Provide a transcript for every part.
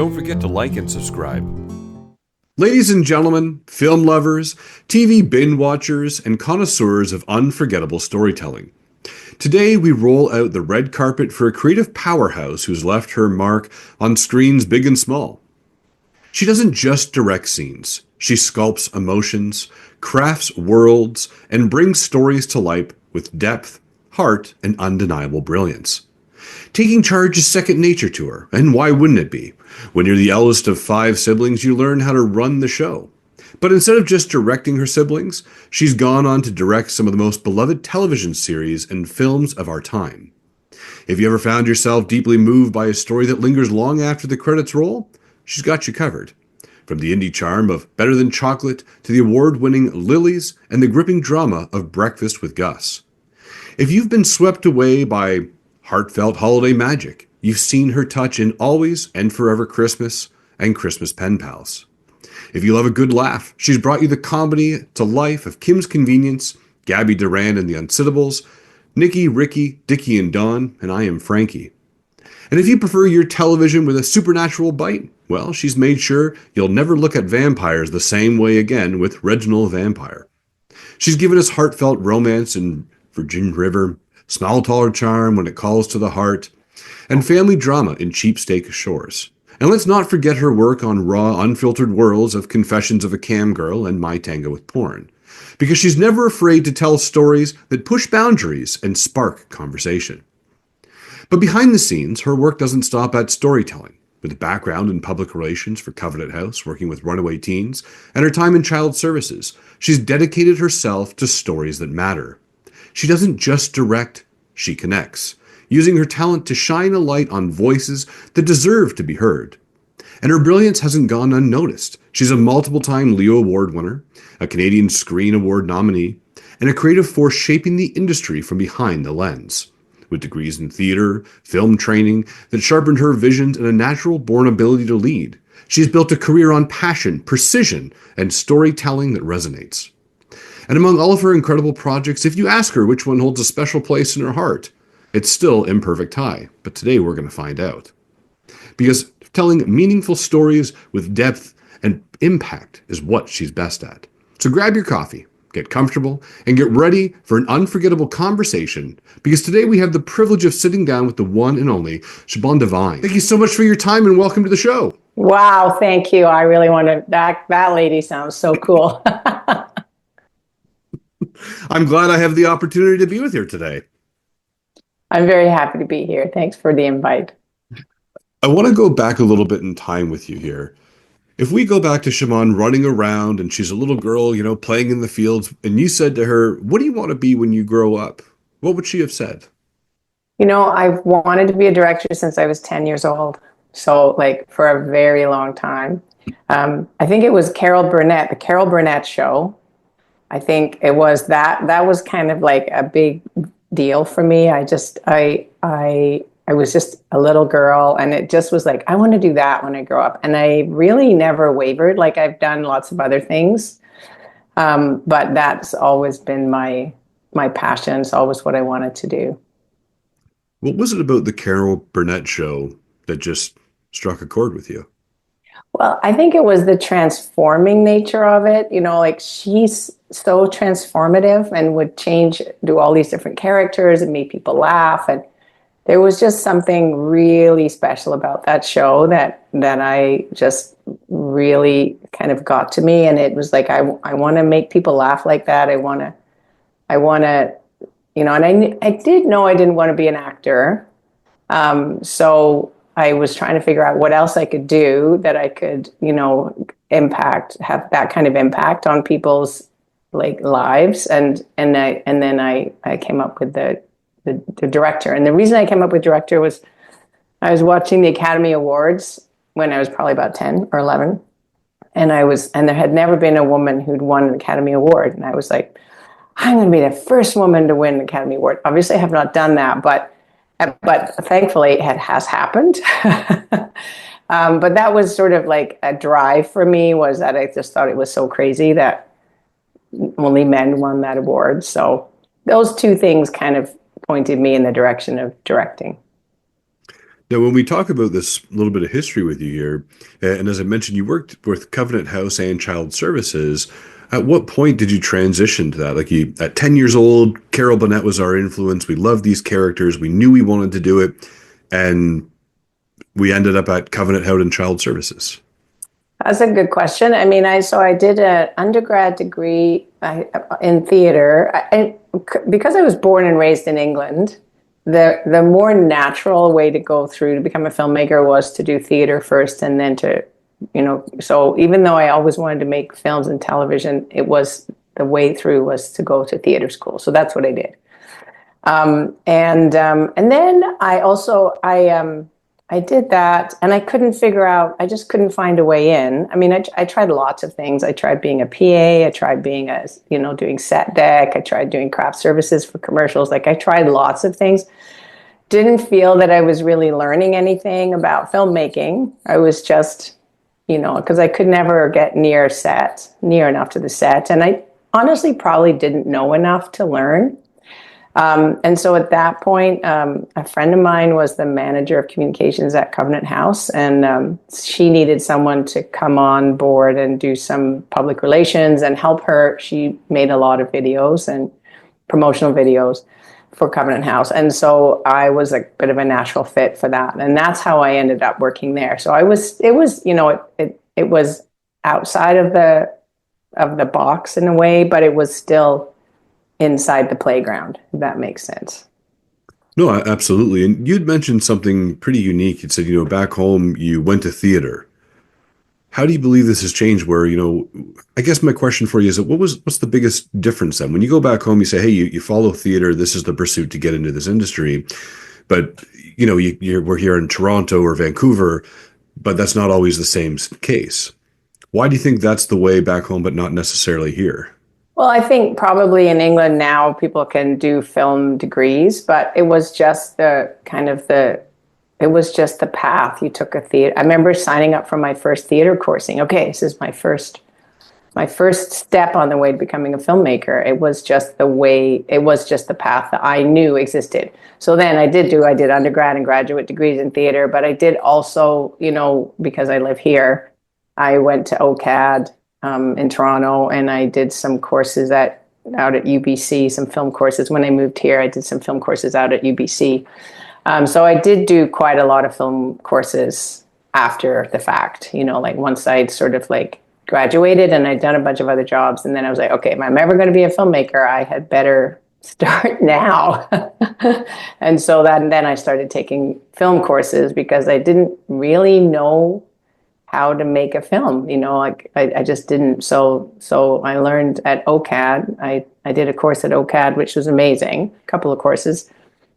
Don't forget to like and subscribe. Ladies and gentlemen, film lovers, TV binge watchers, and connoisseurs of unforgettable storytelling. Today we roll out the red carpet for a creative powerhouse who's left her mark on screens big and small. She doesn't just direct scenes. She sculpts emotions, crafts worlds, and brings stories to life with depth, heart, and undeniable brilliance. Taking charge is second nature to her, and why wouldn't it be? When you're the eldest of 5 siblings, you learn how to run the show. But instead of just directing her siblings, she's gone on to direct some of the most beloved television series and films of our time. If you ever found yourself deeply moved by a story that lingers long after the credits roll, she's got you covered. From the indie charm of Better Than Chocolate to the award-winning Lilies and the gripping drama of Breakfast with Gus. If you've been swept away by heartfelt holiday magic, you've seen her touch in Always and Forever Christmas and Christmas Pen Pals. If you love a good laugh, she's brought you the comedy to life of Kim's Convenience, Gabby Duran and the Unsittables, Nikki, Ricky, Dickie and Dawn, and I Am Frankie. And if you prefer your television with a supernatural bite, well, she's made sure you'll never look at vampires the same way again with Reginald Vampire. She's given us heartfelt romance in Virgin River, small taller charm when it calls to the heart, and family drama in Cheapsteak Shores. And let's not forget her work on raw, unfiltered worlds of Confessions of a Cam Girl and My Tango with Porn, because she's never afraid to tell stories that push boundaries and spark conversation. But behind the scenes, her work doesn't stop at storytelling. With a background in public relations for Covenant House, working with runaway teens, and her time in child services, she's dedicated herself to stories that matter. She doesn't just direct, she connects, using her talent to shine a light on voices that deserve to be heard. And her brilliance hasn't gone unnoticed. She's a multiple-time Leo Award winner, a Canadian Screen Award nominee, and a creative force shaping the industry from behind the lens. With degrees in theater, film training that sharpened her visions and a natural-born ability to lead, she's built a career on passion, precision, and storytelling that resonates. And among all of her incredible projects, if you ask her which one holds a special place in her heart, it's still Imperfect High, but today we're going to find out. Because telling meaningful stories with depth and impact is what she's best at. So grab your coffee, get comfortable, and get ready for an unforgettable conversation, because today we have the privilege of sitting down with the one and only Siobhan Devine. Thank you so much for your time and welcome to the show. Wow, thank you. I really want to, that lady sounds so cool. I'm glad I have the opportunity to be with you today. I'm very happy to be here. Thanks for the invite. I want to go back a little bit in time with you here. If we go back to Siobhan running around and she's a little girl, playing in the fields, and you said to her, what do you want to be when you grow up? What would she have said? I've wanted to be a director since I was 10 years old. So for a very long time. I think it was Carol Burnett, the Carol Burnett show. I think it was that was kind of like a big deal for me. I was just a little girl, and it just was like, I want to do that when I grow up. And I really never wavered. I've done lots of other things. But that's always been my passion. It's always what I wanted to do. What was it about the Carol Burnett show that just struck a chord with you? Well, I think it was the transforming nature of it. She's so transformative and would do all these different characters and make people laugh. And there was just something really special about that show that I just really kind of got to me. And it was like, I want to make people laugh like that. I want to, and I did know I didn't want to be an actor. So I was trying to figure out what else I could do that I could, have that kind of impact on people's lives. And then I came up with the director. And the reason I came up with director was I was watching the Academy Awards when I was probably about 10 or 11. And there had never been a woman who'd won an Academy Award. And I was like, I'm going to be the first woman to win an Academy Award. Obviously I have not done that, but thankfully it has happened. But that was sort of like a drive for me, was that I just thought it was so crazy that only men won that award. So those two things kind of pointed me in the direction of directing. Now, when we talk about this little bit of history with you here, and as I mentioned, you worked with Covenant House and Child Services. At what point did you transition to that? Like you, at 10 years old, Carol Burnett was our influence. We loved these characters. We knew we wanted to do it. And we ended up at Covenant House and Child Services. That's a good question. I mean, I did an undergrad degree in theater. Because I was born and raised in England, the more natural way to go through to become a filmmaker was to do theater first, and then to, so even though I always wanted to make films and television, it was the way through was to go to theater school. So that's what I did. And then I did that, and I couldn't figure out, I just couldn't find a way in. I mean, I tried lots of things. I tried being a PA, I tried being doing set deck, I tried doing craft services for commercials. Like, I tried lots of things. Didn't feel that I was really learning anything about filmmaking. I was just, because I could never get near enough to the set. And I honestly probably didn't know enough to learn. And so at that point, a friend of mine was the manager of communications at Covenant House, and she needed someone to come on board and do some public relations and help her. She made a lot of videos and promotional videos for Covenant House. And so I was a bit of a natural fit for that. And that's how I ended up working there. So it was outside of the box in a way, but it was still inside the playground, if that makes sense. No, absolutely. And you'd mentioned something pretty unique. You said, back home, you went to theater. How do you believe this has changed where, I guess my question for you is, what's the biggest difference then? When you go back home, you say, hey, you follow theater, this is the pursuit to get into this industry. But, we're here in Toronto or Vancouver, but that's not always the same case. Why do you think that's the way back home, but not necessarily here? Well, I think probably in England now people can do film degrees, but it was just the path. You took a theater. I remember signing up for my first theater coursing. Okay, this is my first step on the way to becoming a filmmaker. It was just the path that I knew existed. So then I did undergrad and graduate degrees in theater, but I did also, because I live here, I went to OCAD in Toronto, and I did some courses out at UBC, some film courses. When I moved here, I did some film courses out at UBC. So I did do quite a lot of film courses after the fact, like once I'd sort of like graduated and I'd done a bunch of other jobs. And then I was like, okay, if I'm ever going to be a filmmaker, I had better start now. And then I started taking film courses because I didn't really know how to make a film, I just didn't. So I learned at OCAD. I did a course at OCAD, which was amazing, a couple of courses,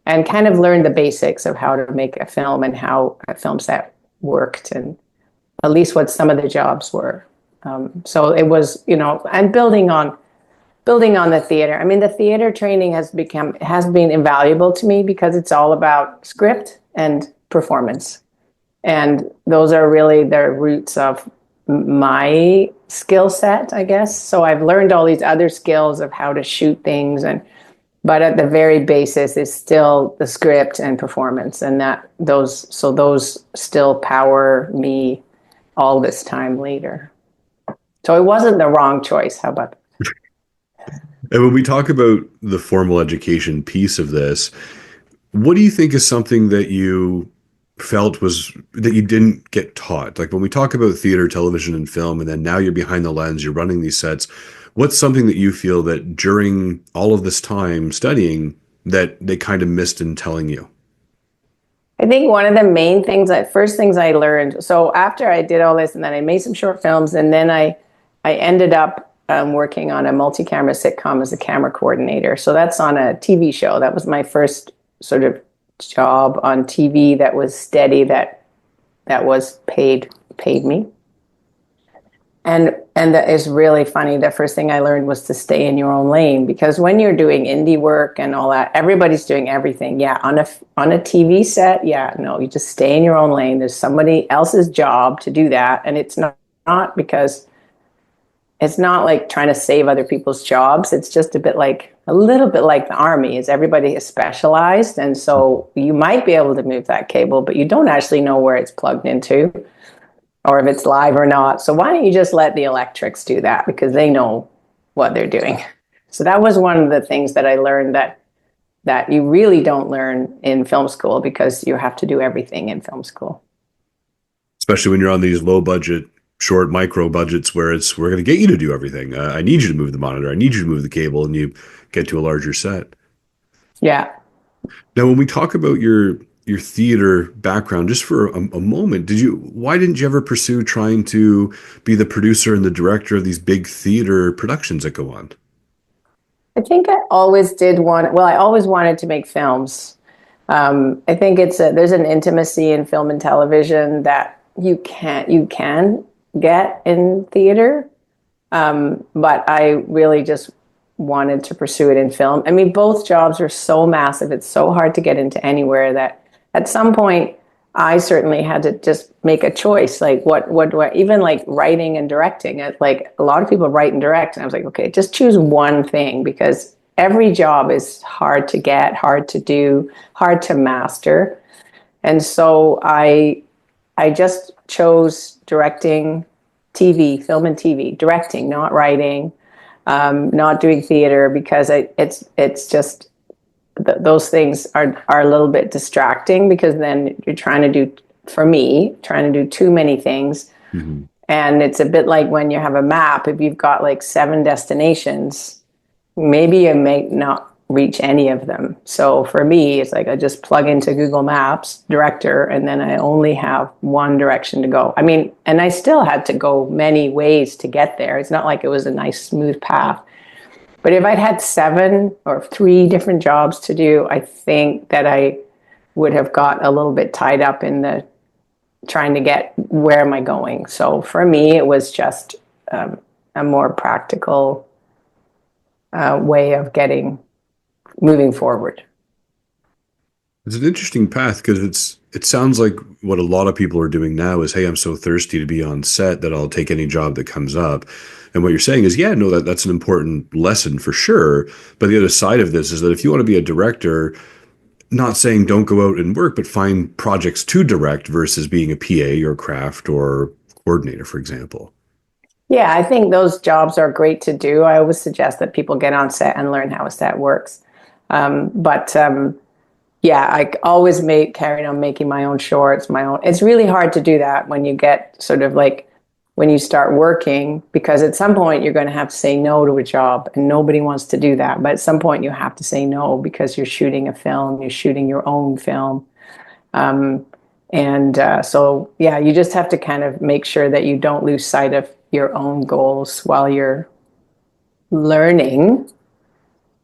and kind of learned the basics of how to make a film and how a film set worked, and at least what some of the jobs were. So it was, and building on the theater. I mean, the theater training has been invaluable to me because it's all about script and performance. And those are really the roots of my skill set, I guess. So I've learned all these other skills of how to shoot things, but at the very basis is still the script and performance, and those still power me all this time later. So it wasn't the wrong choice. How about that? And when we talk about the formal education piece of this, what do you think is something that you felt was that you didn't get taught? Like when we talk about theater, television, and film, and then now you're behind the lens, you're running these sets, what's something that you feel that during all of this time studying that they kind of missed in telling you? I think one of the main things, first things I learned, so after I did all this and then I made some short films, and then I ended up working on a multi-camera sitcom as a camera coordinator. So that's on a TV show. That was my first sort of job on TV that was steady, that was paid me. And that is really funny. The first thing I learned was to stay in your own lane, because when you're doing indie work and all that, everybody's doing everything. Yeah, on a TV set, yeah, no, you just stay in your own lane. There's somebody else's job to do that, and it's not because it's not like trying to save other people's jobs. It's just a bit like a little bit like the army, is everybody is specialized, and so you might be able to move that cable, but you don't actually know where it's plugged into or if it's live or not. So why don't you just let the electrics do that, because they know what they're doing. So that was one of the things that I learned, that you really don't learn in film school, because you have to do everything in film school. Especially when you're on these low budget, short micro budgets where we're going to get you to do everything. I need you to move the monitor. I need you to move the cable, and you get to a larger set. Yeah. Now, when we talk about your theater background, just for a moment, why didn't you ever pursue trying to be the producer and the director of these big theater productions that go on? I think I always did want, well, I always wanted to make films. I think there's an intimacy in film and television that you can get in theater. But I really just wanted to pursue it in film. I mean, both jobs are so massive. It's so hard to get into anywhere that at some point I certainly had to just make a choice. Like what do I, even like writing and directing, like a lot of people write and direct. And I was like, okay, just choose one thing, because every job is hard to get, hard to do, hard to master. And so I just chose directing TV, film and TV, directing, not writing, not doing theater, because it's just those things are a little bit distracting, because then you're trying to do, for me, trying to do too many things. Mm-hmm. And it's a bit like when you have a map, if you've got like 7 destinations, maybe you may not reach any of them. So for me, it's like I just plug into Google Maps, director, and then I only have one direction to go. I mean, and I still had to go many ways to get there. It's not like it was a nice, smooth path. But if I'd had 7 or 3 different jobs to do, I think that I would have got a little bit tied up in the trying to get, where am I going? So for me, it was just a more practical way of moving forward. It's an interesting path, because it sounds like what a lot of people are doing now is, hey, I'm so thirsty to be on set that I'll take any job that comes up. And what you're saying is, yeah, no, that's an important lesson for sure. But the other side of this is that if you want to be a director, not saying don't go out and work, but find projects to direct versus being a PA or craft or coordinator, for example. Yeah, I think those jobs are great to do. I always suggest that people get on set and learn how a set works. But yeah, I always carried on making my own shorts, my own. It's really hard to do that when you get sort of like, when you start working, because at some point you're going to have to say no to a job, and nobody wants to do that. But at some point you have to say no, because you're shooting a film, you're shooting your own film. So, yeah, you just have to kind of make sure that you don't lose sight of your own goals while you're learning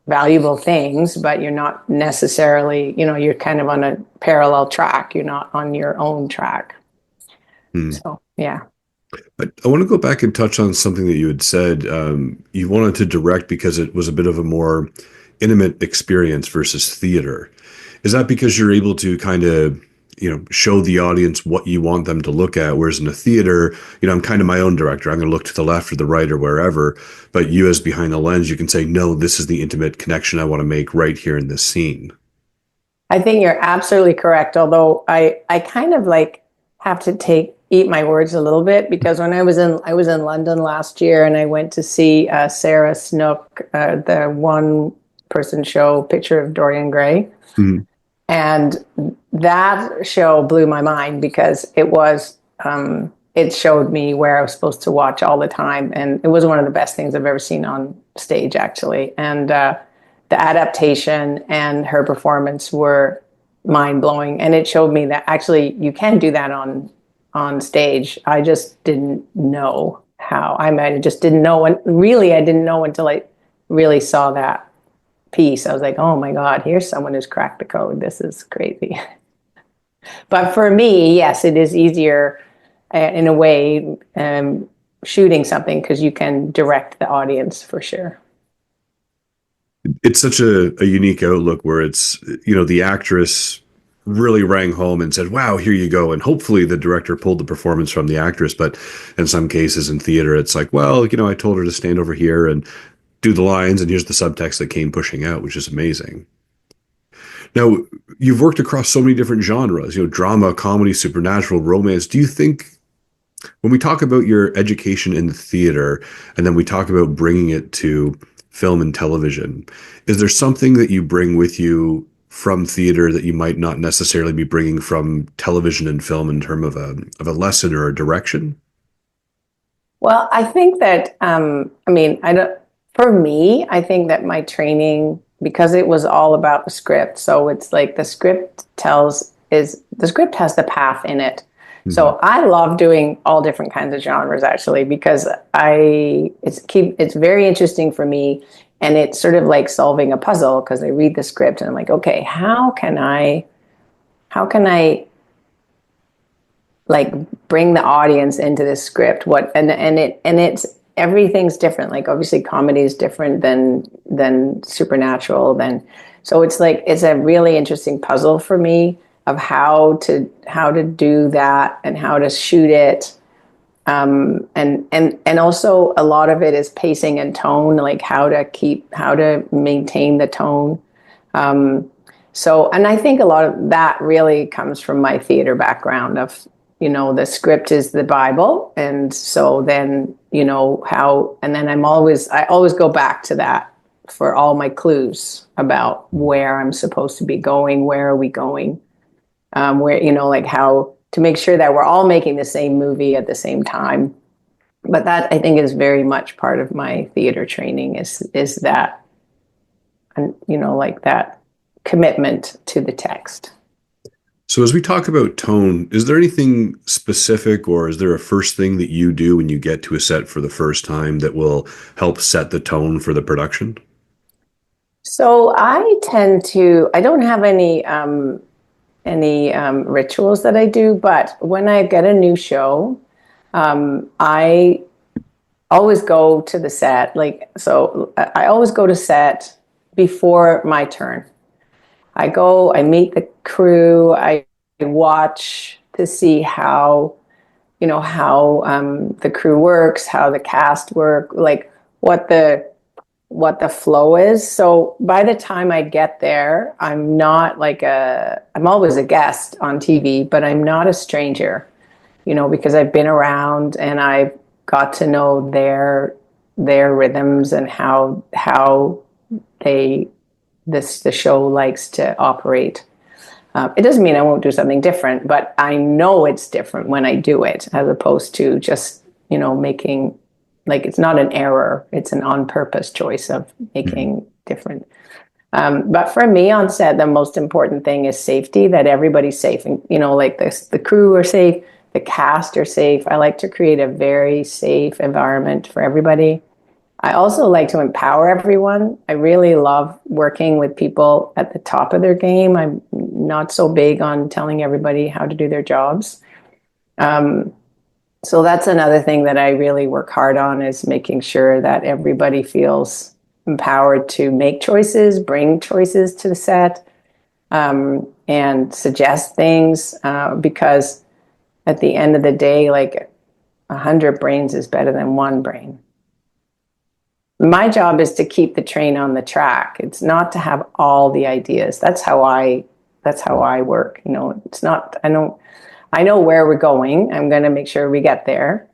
valuable things, but you're not necessarily, you're kind of on a parallel track. You're not on your own track. So, yeah. But I want to go back and touch on something that you had said. You wanted to direct because it was a bit of a more intimate experience versus theater. Is that because you're able to kind of, show the audience what you want them to look at? Whereas in a theater, I'm kind of my own director. I'm going to look to the left or the right or wherever. But you, as behind the lens, you can say, no, this is the intimate connection I want to make right here in this scene. I think you're absolutely correct. Although I kind of like have to eat my words a little bit, because when I was in London last year, and I went to see Sarah Snook, the one-person show, Picture of Dorian Gray. Mm-hmm. And that show blew my mind, because it showed me where I was supposed to watch all the time. And it was one of the best things I've ever seen on stage, actually. And the adaptation and her performance were mind-blowing. And it showed me that actually you can do that on stage. I just didn't know how. I just didn't know. And really, I didn't know until I really saw that piece. I was like, oh my God, here's someone who's cracked the code. This is crazy. But for me, yes, it is easier in a way shooting something, because you can direct the audience for sure. It's such a unique outlook where it's, the actress really rang home and said, wow, here you go. And hopefully the director pulled the performance from the actress. But in some cases in theater, it's like, well, I told her to stand over here, and do the lines and here's the subtext that came pushing out, which is amazing. Now, you've worked across so many different genres, drama, comedy, supernatural, romance. Do you think when we talk about your education in the theater and then we talk about bringing it to film and television, is there something that you bring with you from theater that you might not necessarily be bringing from television and film in terms of a lesson or a direction? Well, I think that, I mean, I don't, for me, I think that my training, because it was all about the script, so it's like the script has the path in it. Mhm. So I love doing all different kinds of genres actually, because it's very interesting for me, and it's sort of like solving a puzzle because I read the script and I'm like, okay, how can I like bring the audience into this script? What and it's everything's different. Like obviously comedy is different than supernatural. Then so it's like it's a really interesting puzzle for me of how to do that and how to shoot it. And also a lot of it is pacing and tone, like how to maintain the tone. So, and I think a lot of that really comes from my theater background of, the script is the Bible. And so then, and then I always go back to that for all my clues about where I'm supposed to be going, where are we going, where, like how to make sure that we're all making the same movie at the same time. But that I think is very much part of my theater training is that, and like that commitment to the text. So, as we talk about tone, is there anything specific or is there a first thing that you do when you get to a set for the first time that will help set the tone for the production? So I don't have any rituals that I do, but when I get a new show, I always go to the set. Like, so I always go to set before my turn. I meet the crew, I watch to see how the crew works, how the cast work, like what the flow is. So by the time I get there, I'm always a guest on TV, but I'm not a stranger, because I've been around and I've got to know their rhythms and how they the show likes to operate. It doesn't mean I won't do something different, but I know it's different when I do it, as opposed to just making, like, it's not an error; it's an on purpose choice of Mhm. making different. But for me on set, the most important thing is safety. That everybody's safe, and like the crew are safe, the cast are safe. I like to create a very safe environment for everybody. I also like to empower everyone. I really love working with people at the top of their game. I'm not so big on telling everybody how to do their jobs. Um, so that's another thing that I really work hard on, is making sure that everybody feels empowered to make choices, bring choices to the set, and suggest things. Because at the end of the day, like 100 brains is better than one brain. My job is to keep the train on the track. It's not to have all the ideas. That's how I work. It's not, I know where we're going. I'm going to make sure we get there.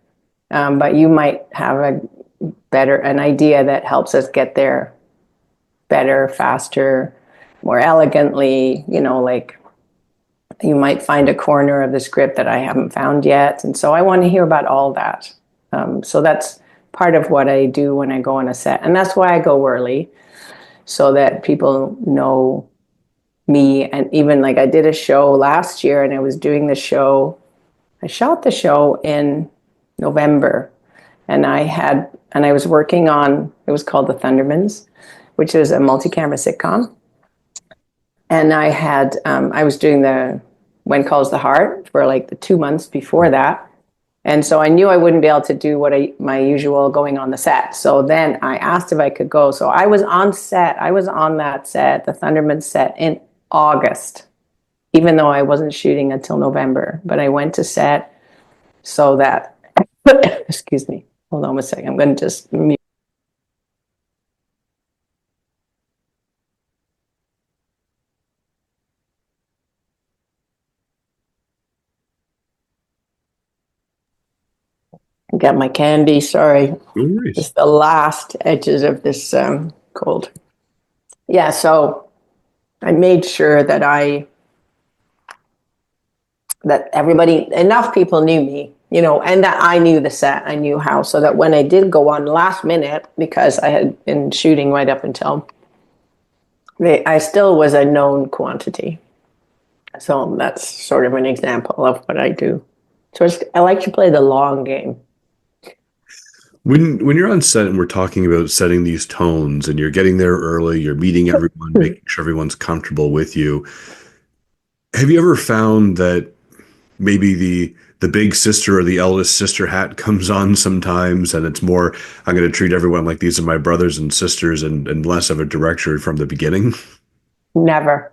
But you might have an idea that helps us get there better, faster, more elegantly, like you might find a corner of the script that I haven't found yet. And so I want to hear about all that. So that's part of what I do when I go on a set. And that's why I go early, so that people know me. And even like I did a show last year and I was doing the show. I shot the show in November, and I was working on, it was called The Thundermans, which is a multi-camera sitcom. And I was doing the When Calls the Heart for like the 2 months before that. And so I knew I wouldn't be able to do my usual going on the set. So then I asked if I could go. So I was on set. I was on that set, the Thunderman set, in August, even though I wasn't shooting until November. But I went to set so that, excuse me, hold on a second. I'm going to just mute. Get my candy. Sorry, No worries. just the last edges of this cold. Yeah, so I made sure that everybody, enough people knew me, and that I knew the set, I knew how, so that when I did go on last minute, because I had been shooting right up until I still was a known quantity. So that's sort of an example of what I do. So I like to play the long game. When you're on set and we're talking about setting these tones and you're getting there early, you're meeting everyone, making sure everyone's comfortable with you. Have you ever found that maybe the big sister or the eldest sister hat comes on sometimes and it's more, I'm going to treat everyone like these are my brothers and sisters and less of a director from the beginning? Never.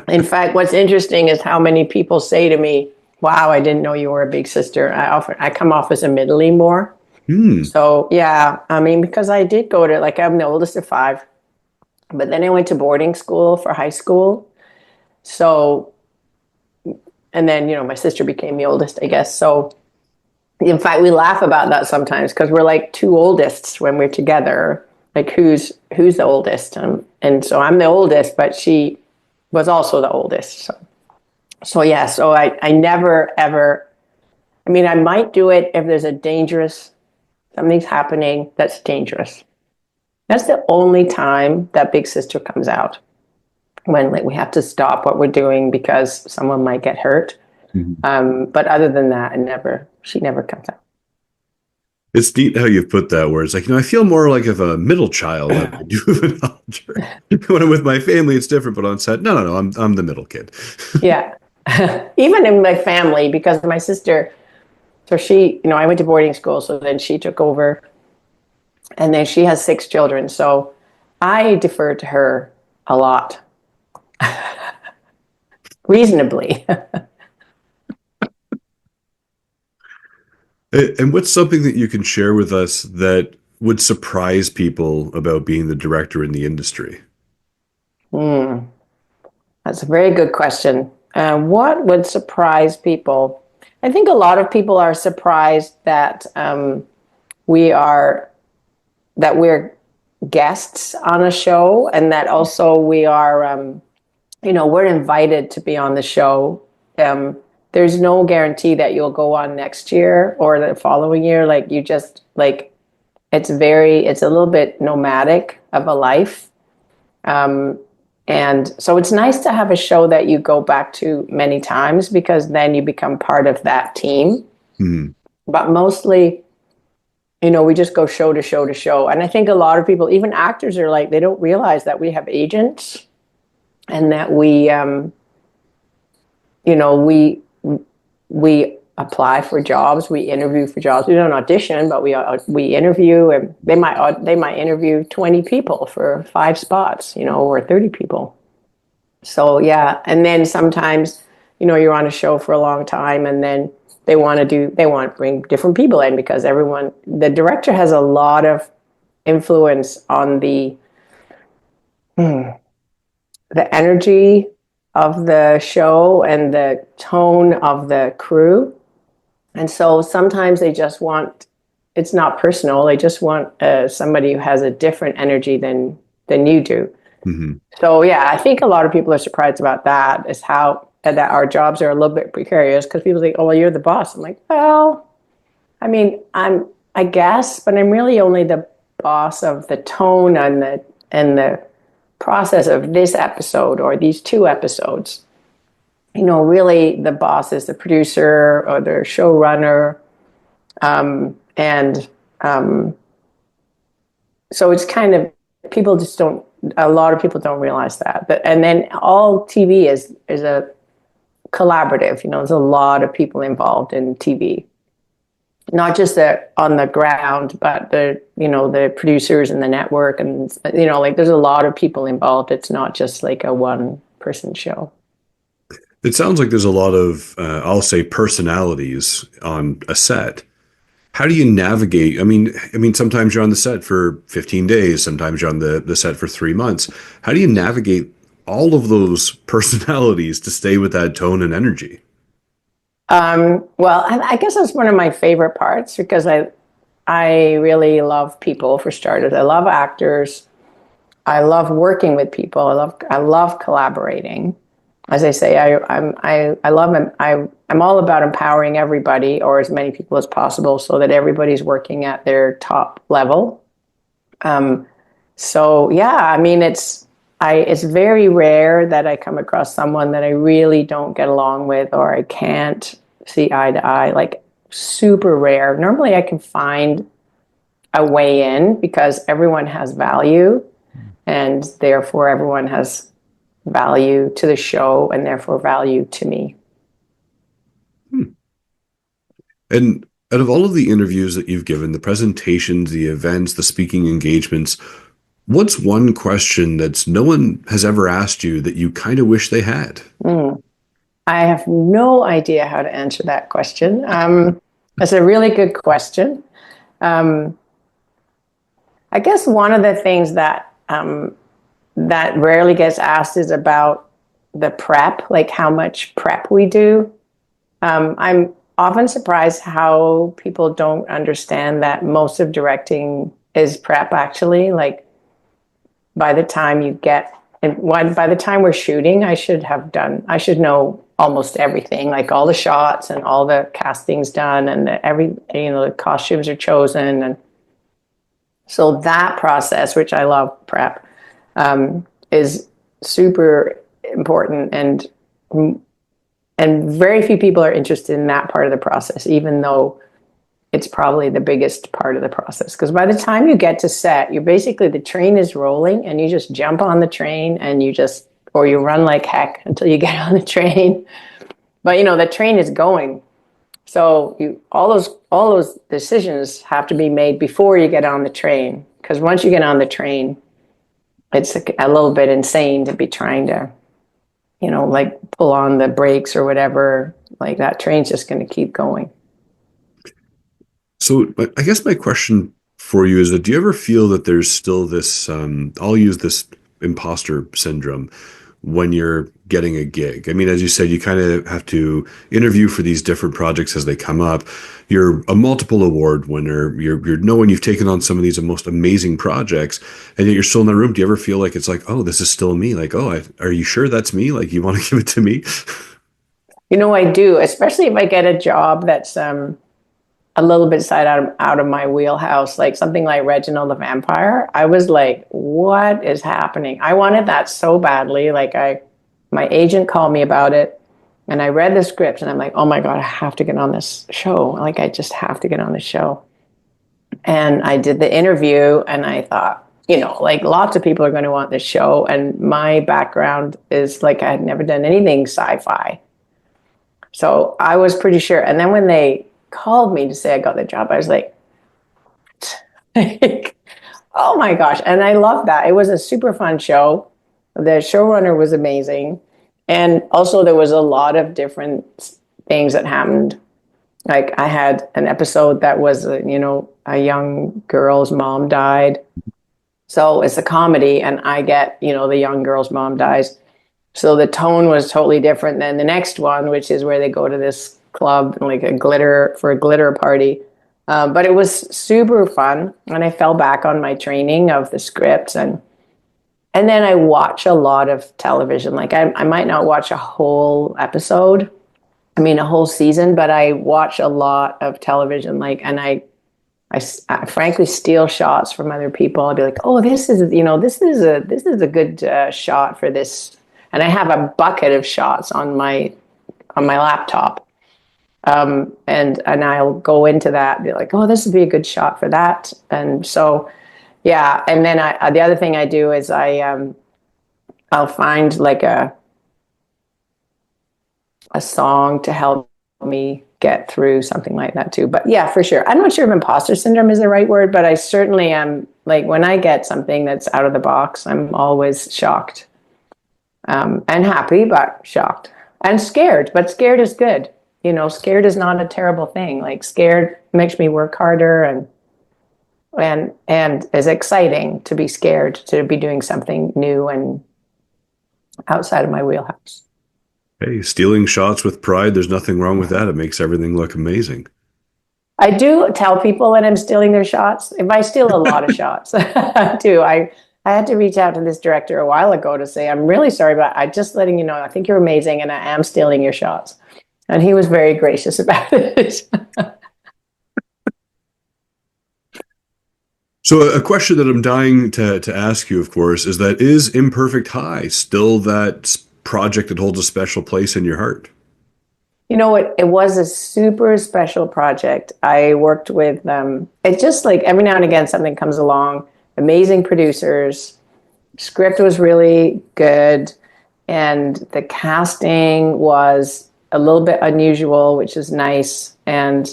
In fact, what's interesting is how many people say to me, "Wow, I didn't know you were a big sister." I come off as a middly more. Hmm. So yeah, I mean, because I did go to, like, I'm the oldest of five, but then I went to boarding school for high school. So, and then my sister became the oldest, I guess. So in fact, we laugh about that sometimes because we're like two oldests when we're together. Like, who's the oldest? And so I'm the oldest, but she was also the oldest. So yeah. So I never ever. I mean, I might do it if there's something's happening that's dangerous. That's the only time that big sister comes out, when, like, we have to stop what we're doing because someone might get hurt. Mhm. But other than that, she never comes out. It's neat how you've put that where it's like, I feel more like of a middle child than I do of an elder. When I'm with my family, it's different, but on set, no, I'm the middle kid. Yeah. Even in my family, because my sister, so she, I went to boarding school, so then she took over, and then she has six children. So I defer to her a lot, reasonably. And what's something that you can share with us that would surprise people about being the director in the industry? Hmm. That's a very good question. What would surprise people? I think a lot of people are surprised that we are that we're guests on a show, and that also we are, we're invited to be on the show. Um, there's no guarantee that you'll go on next year or the following year. Like, you just, like, it's a little bit nomadic of a life. Um, and so it's nice to have a show that you go back to many times, because then you become part of that team. Hmm. But mostly, we just go show to show to show. And I think a lot of people, even actors, are like, they don't realize that we have agents, and that you know, we we apply for jobs, we interview for jobs. We don't audition, but we interview, and they might interview 20 people for 5 spots, or 30 people. So yeah, and then sometimes, you're on a show for a long time, and then they want to bring different people in, because the director has a lot of influence on the energy of the show and the tone of the crew. And so sometimes they just want, it's not personal, they just want somebody who has a different energy than you do. Hmm. So yeah, I think a lot of people are surprised about that, is how that our jobs are a little bit precarious, because people think, "Oh, well, you're the boss." I'm like, well, I mean, I guess, but I'm really only the boss of the tone and the process of this episode or these two episodes. Really, the boss is the producer or the showrunner, and so it's kind of, people just don't. A lot of people don't realize that. But and then all TV is a collaborative. There's a lot of people involved in TV, not just on the ground, but the producers and the network, and like, there's a lot of people involved. It's not just like a one person show. It sounds like there's a lot of, I'll say, personalities on a set. How do you navigate? I mean, sometimes you're on the set for 15 days, sometimes you're on the set for 3 months. How do you navigate all of those personalities to stay with that tone and energy? Well, I guess that's one of my favorite parts because I really love people for starters. I love actors. I love working with people. I love collaborating. As I say, I love I'm all about empowering everybody or as many people as possible so that everybody's working at their top level. So yeah, I mean it's very rare that I come across someone that I really don't get along with or I can't see eye to eye. Like super rare. Normally I can find a way in because everyone has value and therefore everyone has value to the show and therefore value to me. And out of all of the interviews that you've given, the presentations, the events, the speaking engagements, what's one question that's no one has ever asked you that you kind of wish they had? I have no idea how to answer that question. That's a really good question. Um, I guess one of the things that rarely gets asked is about the prep, like how much prep we do. I'm often surprised how people don't understand that most of directing is prep, actually. Like by the time you get, by the time we're shooting, I should know almost everything, like all the shots and all the castings done and the costumes are chosen. And so that process, which I love prep, is super important and very few people are interested in that part of the process, even though it's probably the biggest part of the process. Because by the time you get to set, you're basically the train is rolling and you just jump on the train and or you run like heck until you get on the train. But the train is going. So all those decisions have to be made before you get on the train. Because once you get on the train, it's a little bit insane to be trying to like pull on the brakes or whatever. Like that train's just going to keep going. So I guess my question for you is that do you ever feel that there's still this, I'll use this imposter syndrome when you're getting a gig? I mean, as you said, you kind of have to interview for these different projects as they come up. You're a multiple award winner. You're knowing you've taken on some of these most amazing projects, and yet you're still in the room. Do you ever feel like it's like, oh, this is still me? Like, oh, are you sure that's me? Like, you want to give it to me? I do, especially if I get a job that's a little bit out of my wheelhouse, like something like Reginald the Vampire. I was like, what is happening? I wanted that so badly. My agent called me about it and I read the script and I'm like, oh my God, I have to get on this show. Like, I just have to get on the show. And I did the interview and I thought, like lots of people are going to want this show. And my background is like, I had never done anything sci-fi. So I was pretty sure. And then when they called me to say I got the job, I was like, oh my gosh. And I loved that. It was a super fun show. The showrunner was amazing. And also there was a lot of different things that happened. Like I had an episode that was, a young girl's mom died. So it's a comedy and I get, the young girl's mom dies. So the tone was totally different than the next one, which is where they go to this club, like a glitter party. But it was super fun, and I fell back on my training of the scripts, and then I watch a lot of television. Like I might not watch a whole episode, I mean a whole season, but I watch a lot of television. Like, and I frankly steal shots from other people. I'll be like, oh, this is a good shot for this, and I have a bucket of shots on my laptop. And I'll go into that, be like, oh, this would be a good shot for that. And so, yeah. And then the other thing I do is I'll find like a song to help me get through something like that too. But yeah, for sure. I'm not sure if imposter syndrome is the right word, but I certainly am. Like when I get something that's out of the box, I'm always shocked, and happy, but shocked and scared. But scared is good. Scared is not a terrible thing. Like scared makes me work harder and is exciting to be scared to be doing something new and outside of my wheelhouse. Hey, stealing shots with pride, there's nothing wrong with that. It makes everything look amazing. I do tell people that I'm stealing their shots. If I steal a lot of shots, I do. I had to reach out to this director a while ago to say, I'm really sorry, but I just letting you know, I think you're amazing and I am stealing your shots. And he was very gracious about it. So a question that I'm dying to ask you, of course, is that is Imperfect High still that project that holds a special place in your heart? You know what? It was a super special project. I worked with it just like every now and again something comes along, amazing producers, script was really good, and the casting was a little bit unusual, which is nice. And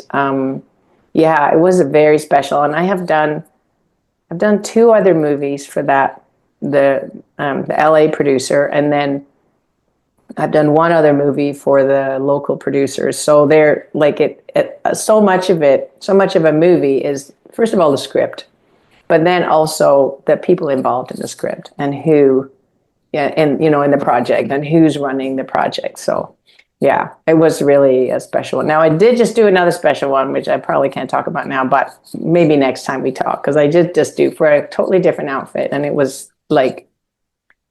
yeah, it was very special. And I've done two other movies for that, the LA producer, and then I've done one other movie for the local producers. So they're like so much of a movie is first of all the script, but then also the people involved in the script and who, yeah, and in the project and who's running the project. So yeah, it was really a special one. Now I did just do another special one, which I probably can't talk about now, but maybe next time we talk, because I did just do for a totally different outfit, and it was like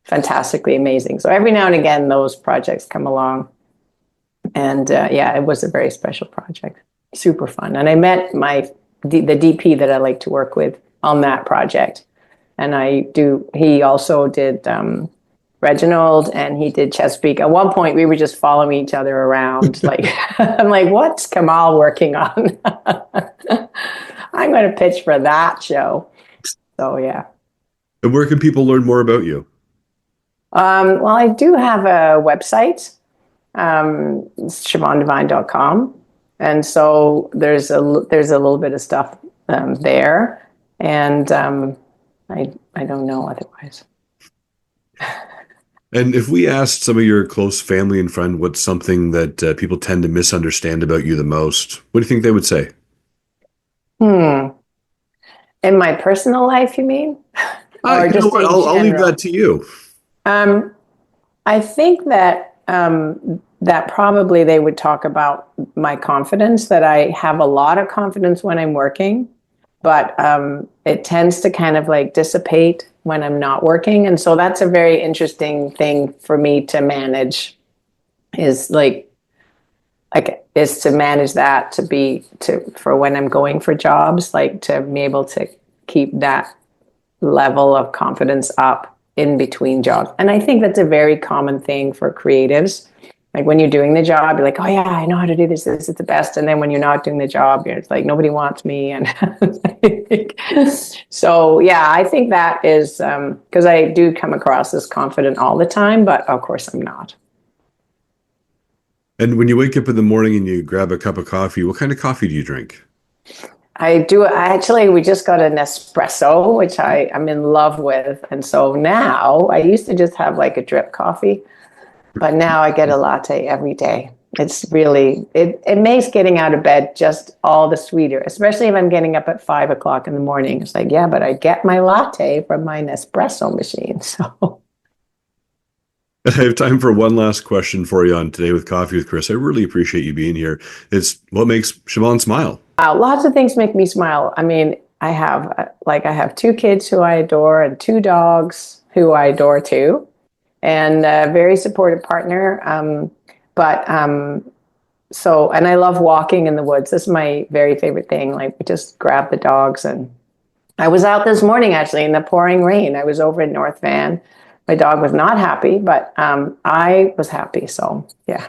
fantastically amazing. So every now and again, those projects come along, and yeah, it was a very special project, super fun. And I met the DP that I like to work with on that project, and he also did Reginald, and he did Chesapeake. At one point, we were just following each other around. Like, I'm like, what's Kamal working on? I'm going to pitch for that show. So yeah. And where can people learn more about you? Well, I do have a website, it's SiobhanDevine.com. And so there's a little bit of stuff there. And I don't know otherwise. And if we asked some of your close family and friend what's something that people tend to misunderstand about you the most, what do you think they would say? In my personal life, you mean? Or You just know what? in I'll leave general? that to you. I think that that probably they would talk about my confidence, that I have a lot of confidence when I'm working, but it tends to kind of like dissipate when I'm not working. And so that's a very interesting thing for me to manage, is is to manage that, for when I'm going for jobs, like to be able to keep that level of confidence up in between jobs. And I think that's a very common thing for creatives. Like when you're doing the job, you're like, oh yeah, I know how to do this. This is the best. And then when you're not doing the job, it's like, nobody wants me. And so, yeah, I think that is because I do come across as confident all the time, but of course I'm not. And when you wake up in the morning and you grab a cup of coffee, what kind of coffee do you drink? We just got an espresso, which I'm in love with. And so now I used to just have like a drip coffee, but now I get a latte every day. It's really, it makes getting out of bed just all the sweeter, especially if I'm getting up at 5 o'clock in the morning. It's like, yeah, but I get my latte from my Nespresso machine. So I have time for one last question for you on Today with Coffee with Chris. I really appreciate you being here. It's what makes Siobhan smile? lots of things make me smile. I mean, I have two kids who I adore and two dogs who I adore too, and a very supportive partner. And I love walking in the woods. This is my very favorite thing. Like, we just grab the dogs, and I was out this morning actually in the pouring rain. I was over in North Van. My dog was not happy, but I was happy. So yeah.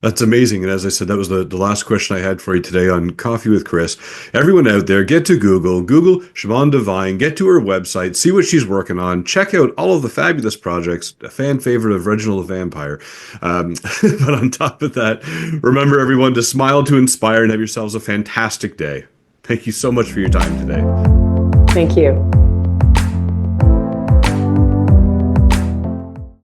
That's amazing. And as I said, that was the last question I had for you today on Coffee with Chris. Everyone out there, get to Google Siobhan Devine, get to her website, see what she's working on, check out all of the fabulous projects, a fan favorite of Reginald the Vampire. But on top of that, remember everyone to smile to inspire and have yourselves a fantastic day. Thank you so much for your time today. Thank you.